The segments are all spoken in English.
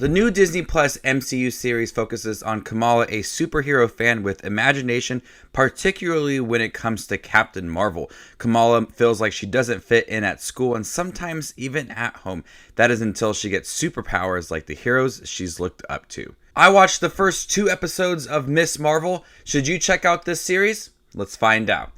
The new Disney Plus MCU series focuses on Kamala, a superhero fan with imagination, particularly when it comes to Captain Marvel. Kamala feels like she doesn't fit in at school and sometimes even at home. That is until she gets superpowers like the heroes she's looked up to. I watched the first 2 episodes of Miss Marvel. Should you check out this series? Let's find out.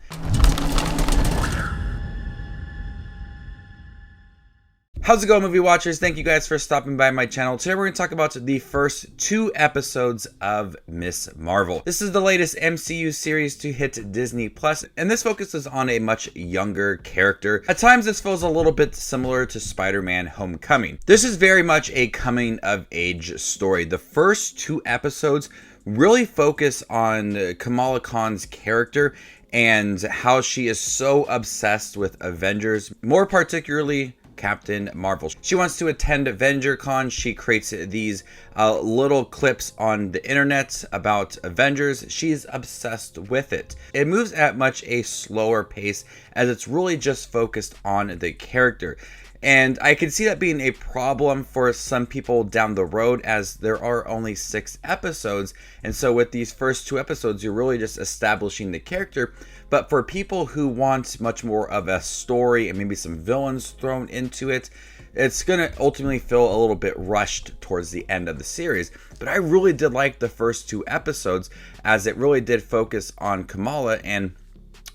How's it going, movie watchers? Thank you guys for stopping by my channel. Today we're going to talk about the first 2 episodes of Miss Marvel. This is the latest MCU series to hit Disney Plus, and this focuses on a much younger character. At times this feels a little bit similar to Spider-Man Homecoming. This is very much a coming of age story. The first 2 episodes really focus on Kamala Khan's character and how she is so obsessed with Avengers, more particularly Captain Marvel. She wants to attend AvengerCon. She creates these little clips on the internet about Avengers. She's obsessed with it. It moves at much a slower pace as it's really just focused on the character. And I can see that being a problem for some people down the road, as there are only 6 episodes. And so with these first 2 episodes, you're really just establishing the character. But for people who want much more of a story and maybe some villains thrown into it, it's going to ultimately feel a little bit rushed towards the end of the series. But I really did like the first 2 episodes, as it really did focus on Kamala and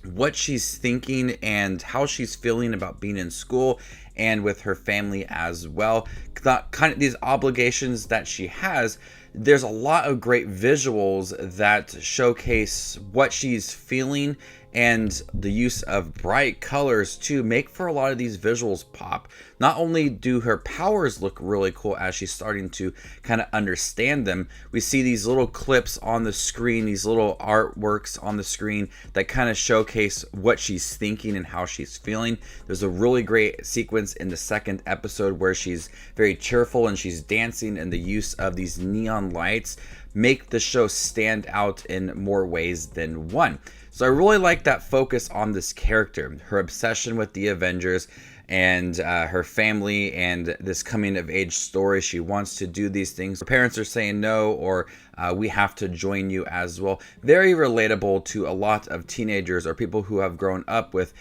what she's thinking and how she's feeling about being in school and with her family as well. Kind of these obligations that she has. There's a lot of great visuals that showcase what she's feeling, and the use of bright colors to make for a lot of these visuals pop. Not only do her powers look really cool as she's starting to kind of understand them, we see these little clips on the screen, these little artworks on the screen that kind of showcase what she's thinking and how she's feeling. There's a really great sequence in the 2nd episode where she's very cheerful and she's dancing, and the use of these neon lights make the show stand out in more ways than one. So I really like that focus on this character, her obsession with the Avengers and her family, and this coming of age story. She wants to do these things. Her parents are saying no, or we have to join you as well. Very relatable to a lot of teenagers or people who have grown up with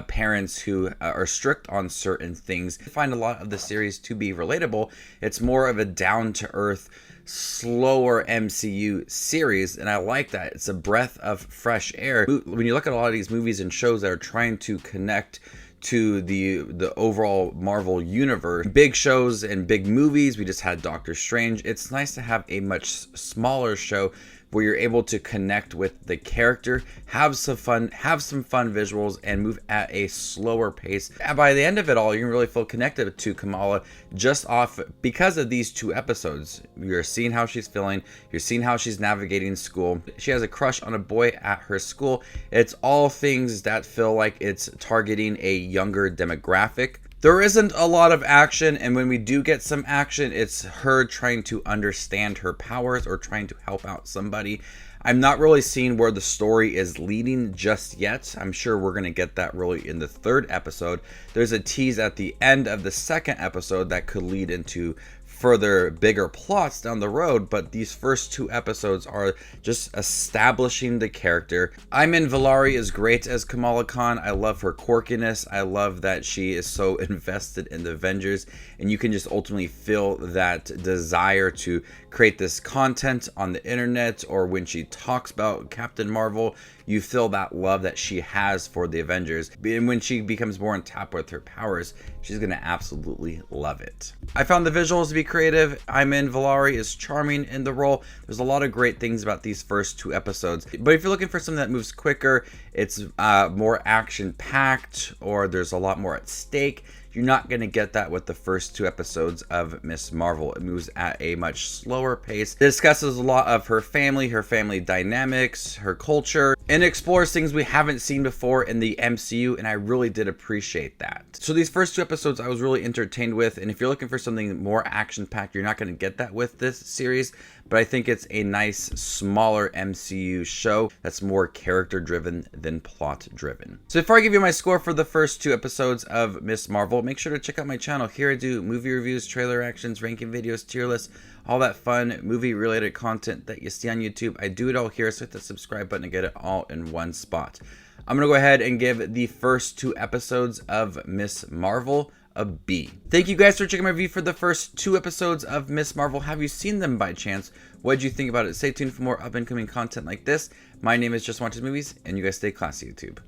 parents who are strict on certain things. I find a lot of the series to be relatable. It's more of a down-to-earth, slower MCU series, and I like that. It's a breath of fresh air. When you look at a lot of these movies and shows that are trying to connect to the overall Marvel universe, big shows and big movies, we just had Doctor Strange. It's nice to have a much smaller show where you're able to connect with the character, have some fun visuals, and move at a slower pace. And by the end of it all, you can really feel connected to Kamala just off because of these 2 episodes. You're seeing how she's feeling, you're seeing how she's navigating school. She has a crush on a boy at her school. It's all things that feel like it's targeting a younger demographic. There isn't a lot of action, and when we do get some action, it's her trying to understand her powers or trying to help out somebody. I'm not really seeing where the story is leading just yet. I'm sure we're going to get that really in the 3rd episode. There's a tease at the end of the 2nd episode that could lead into further bigger plots down the road, but these first 2 episodes are just establishing the character. Ayman Vellari is great as Kamala Khan. I love her quirkiness. I love that she is so invested in the Avengers, and you can just ultimately feel that desire to create this content on the internet, or when she talks about Captain Marvel, you feel that love that she has for the Avengers. And when she becomes more on top with her powers, she's gonna absolutely love it. I found the visuals to be creative. Ayman Vellari is charming in the role. There's a lot of great things about these first 2 episodes. But if you're looking for something that moves quicker, it's more action-packed, or there's a lot more at stake, you're not going to get that with the first 2 episodes of Miss Marvel. It moves at a much slower pace. It discusses a lot of her family dynamics, her culture, and explores things we haven't seen before in the MCU, and I really did appreciate that. So these first 2 episodes I was really entertained with, and if you're looking for something more action-packed, you're not going to get that with this series, but I think it's a nice, smaller MCU show that's more character-driven than plot-driven. So before I give you my score for the first 2 episodes of Miss Marvel, make sure to check out my channel. Here I do movie reviews, trailer reactions, ranking videos, tier lists, all that fun movie related content that you see on YouTube. I do it all here, so hit the subscribe button to get it all in one spot. I'm going to go ahead and give the first 2 episodes of Miss Marvel a B. Thank you guys for checking my review for the first 2 episodes of Miss Marvel. Have you seen them by chance? What did you think about it? Stay tuned for more up and coming content like this. My name is Just Wanted Movies, and you guys stay classy, YouTube.